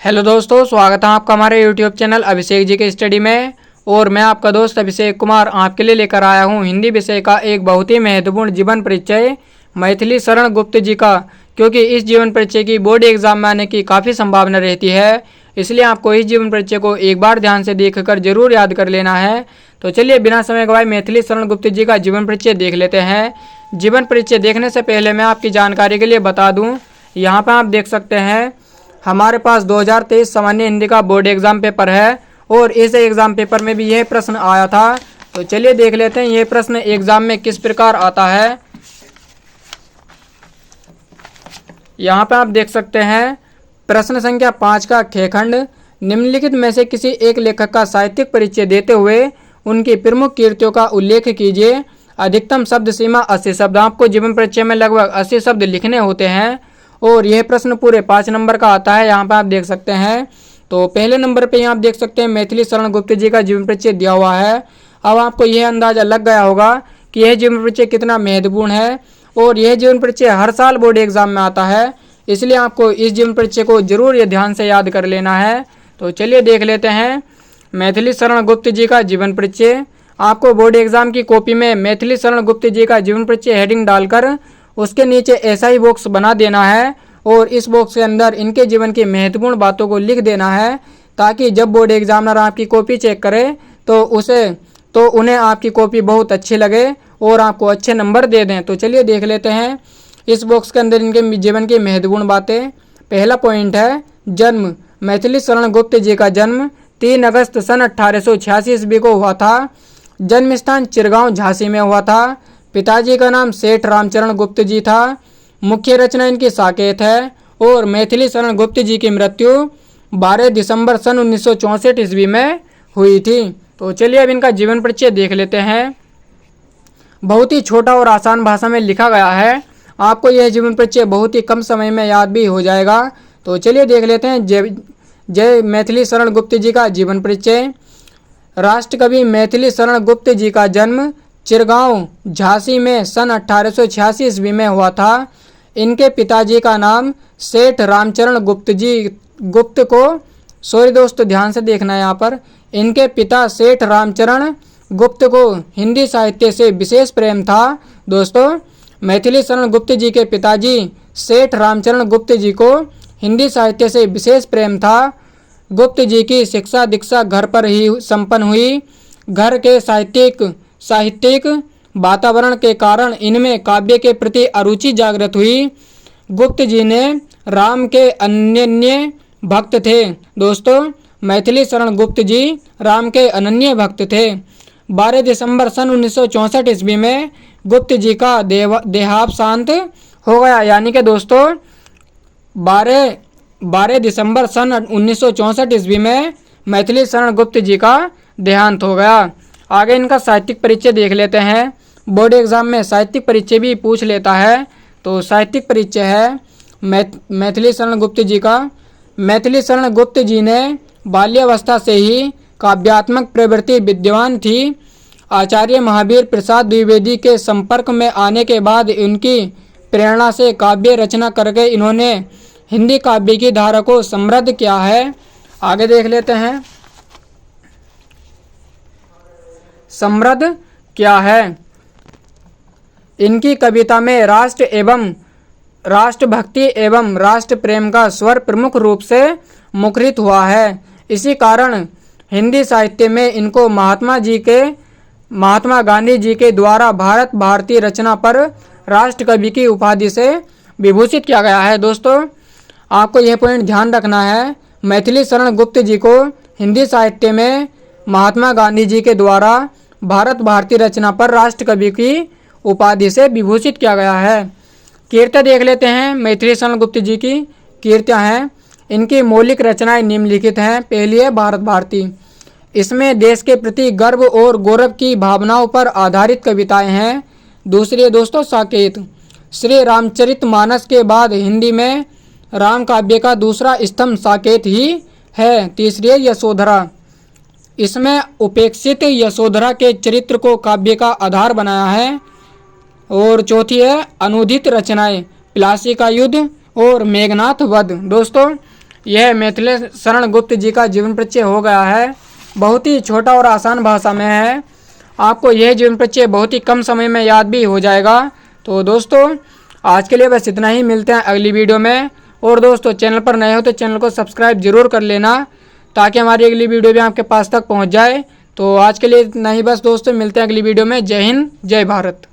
Hello दोस्तों, स्वागत है आपका हमारे यूट्यूब चैनल अभिषेक जी के स्टडी में। और मैं आपका दोस्त अभिषेक कुमार आपके लिए लेकर आया हूं हिंदी विषय का एक बहुत ही महत्वपूर्ण जीवन परिचय मैथिली शरण गुप्त जी का। क्योंकि इस जीवन परिचय की बोर्ड एग्जाम में आने की काफ़ी संभावना रहती है, इसलिए आपको इस जीवन परिचय को एक बार ध्यान से देखकर जरूर याद कर लेना है। तो चलिए बिना समय गवाए मैथिली शरण गुप्त जी का जीवन परिचय देख लेते हैं। जीवन परिचय देखने से पहले मैं आपकी जानकारी के लिए बता दूँ, यहाँ पर आप देख सकते हैं हमारे पास 2023 सामान्य हिंदी का बोर्ड एग्जाम पेपर है और इस एग्जाम पेपर में भी यह प्रश्न आया था। तो चलिए देख लेते हैं यह प्रश्न एग्जाम में किस प्रकार आता है। यहाँ पे आप देख सकते हैं प्रश्न संख्या 5 का खेखंड, निम्नलिखित में से किसी एक लेखक का साहित्यिक परिचय देते हुए उनकी प्रमुख कीर्तियों का उल्लेख कीजिए। अधिकतम शब्द सीमा 80 शब्द। आपको जीवन परिचय में लगभग 80 शब्द लिखने होते हैं और यह प्रश्न पूरे 5 नंबर का आता है। यहाँ पे आप देख सकते हैं। तो पहले नंबर पे यहाँ आप देख सकते हैं मैथिली शरण गुप्त जी का जीवन परिचय दिया हुआ है। अब आपको यह अंदाजा लग गया होगा कि यह जीवन परिचय कितना महत्वपूर्ण है और यह जीवन परिचय हर साल बोर्ड एग्जाम में आता है, इसलिए आपको इस जीवन परिचय को जरूर ये ध्यान से याद कर लेना है। तो चलिए देख लेते हैं मैथिली शरण गुप्त जी का जीवन परिचय। आपको बोर्ड एग्जाम की कॉपी में मैथिली शरण गुप्त जी का जीवन परिचय हेडिंग डालकर उसके नीचे ऐसा ही बॉक्स बना देना है और इस बॉक्स के अंदर इनके जीवन की महत्वपूर्ण बातों को लिख देना है, ताकि जब बोर्ड एग्जामिनर आपकी कॉपी चेक करे तो उन्हें आपकी कॉपी बहुत अच्छी लगे और आपको अच्छे नंबर दे दें। तो चलिए देख लेते हैं इस बॉक्स के अंदर इनके जीवन की महत्वपूर्ण बातें। पहला पॉइंट है जन्म। मैथिली शरण गुप्त जी का जन्म 3 अगस्त सन 1886 ईस्वी को हुआ था। जन्म स्थान चिरगांव झांसी में हुआ था। पिताजी का नाम सेठ रामचरण गुप्त जी था। मुख्य रचना इनकी साकेत है और मैथिली शरण गुप्त जी की मृत्यु 12 दिसंबर सन 1964 ईस्वी में हुई थी। तो चलिए अब इनका जीवन परिचय देख लेते हैं। बहुत ही छोटा और आसान भाषा में लिखा गया है, आपको यह जीवन परिचय बहुत ही कम समय में याद भी हो जाएगा। तो चलिए देख लेते हैं जय मैथिली शरण गुप्त जी का जीवन परिचय। राष्ट्रकवि मैथिली शरण गुप्त जी का जन्म चिरगांव झांसी में सन 1886 ईस्वी में हुआ था। इनके पिताजी का नाम सेठ रामचरण गुप्त को सॉरी दोस्तों ध्यान से देखना है यहाँ पर। इनके पिता सेठ रामचरण गुप्त को हिंदी साहित्य से विशेष प्रेम था। दोस्तों मैथिली शरण गुप्त जी के पिताजी सेठ रामचरण गुप्त जी को हिंदी साहित्य से विशेष प्रेम था। गुप्त जी की शिक्षा दीक्षा घर पर ही संपन्न हुई। घर के साहित्यिक वातावरण के कारण इनमें काव्य के प्रति अरुचि जागृत हुई। गुप्त जी ने राम के अनन्य भक्त थे। दोस्तों मैथिली शरण गुप्त जी राम के अनन्य भक्त थे। 12 दिसंबर सन 1964 ईस्वी में गुप्त जी का देहावसान हो गया। यानी कि दोस्तों 12 दिसंबर सन 1964 ईस्वी में मैथिली शरण गुप्त जी का देहांत हो गया। आगे इनका साहित्यिक परिचय देख लेते हैं। बोर्ड एग्जाम में साहित्यिक परिचय भी पूछ लेता है। तो साहित्यिक परिचय है मैथिली शरण गुप्त जी का। मैथिली शरण गुप्त जी ने बाल्यावस्था से ही काव्यात्मक प्रवृत्ति विद्यमान थी। आचार्य महावीर प्रसाद द्विवेदी के संपर्क में आने के बाद उनकी प्रेरणा से काव्य रचना करके इन्होंने हिंदी काव्य की धारा को समृद्ध किया है। आगे देख लेते हैं समृद्ध क्या है। इनकी कविता में राष्ट्रभक्ति एवं राष्ट्र प्रेम का स्वर प्रमुख रूप से मुखरित हुआ है। इसी कारण हिंदी साहित्य में इनको महात्मा गांधी जी के द्वारा भारत भारती रचना पर राष्ट्रकवि की उपाधि से विभूषित किया गया है। दोस्तों आपको यह पॉइंट ध्यान रखना है, मैथिली शरण गुप्त जी को हिंदी साहित्य में महात्मा गांधी जी के द्वारा भारत भारती रचना पर राष्ट्रकवि की उपाधि से विभूषित किया गया है। कीर्तियाँ देख लेते हैं मैथिली शरण गुप्त जी की। कीर्तियाँ हैं इनकी मौलिक रचनाएं निम्नलिखित हैं। पहली है भारत भारती। इसमें देश के प्रति गर्व और गौरव की भावनाओं पर आधारित कविताएं हैं। दूसरी है दोस्तों साकेत। श्री रामचरितमानस के बाद हिंदी में राम काव्य का दूसरा स्तंभ साकेत ही है। तीसरी है यशोधरा। इसमें उपेक्षित यशोधरा के चरित्र को काव्य का आधार बनाया है। और चौथी है अनुदित रचनाएं, प्लासी का युद्ध और मेघनाथ वध। दोस्तों यह मिथिलेश शरण गुप्त जी का जीवन परिचय हो गया है। बहुत ही छोटा और आसान भाषा में है। आपको यह जीवन परिचय बहुत ही कम समय में याद भी हो जाएगा। तो दोस्तों आज के लिए बस इतना ही, मिलते हैं अगली वीडियो में। और दोस्तों चैनल पर नए हो तो चैनल को सब्सक्राइब जरूर कर लेना, ताकि हमारी अगली वीडियो भी आपके पास तक पहुंच जाए। तो आज के लिए इतना ही बस दोस्तों, मिलते हैं अगली वीडियो में। जय हिंद, जय भारत।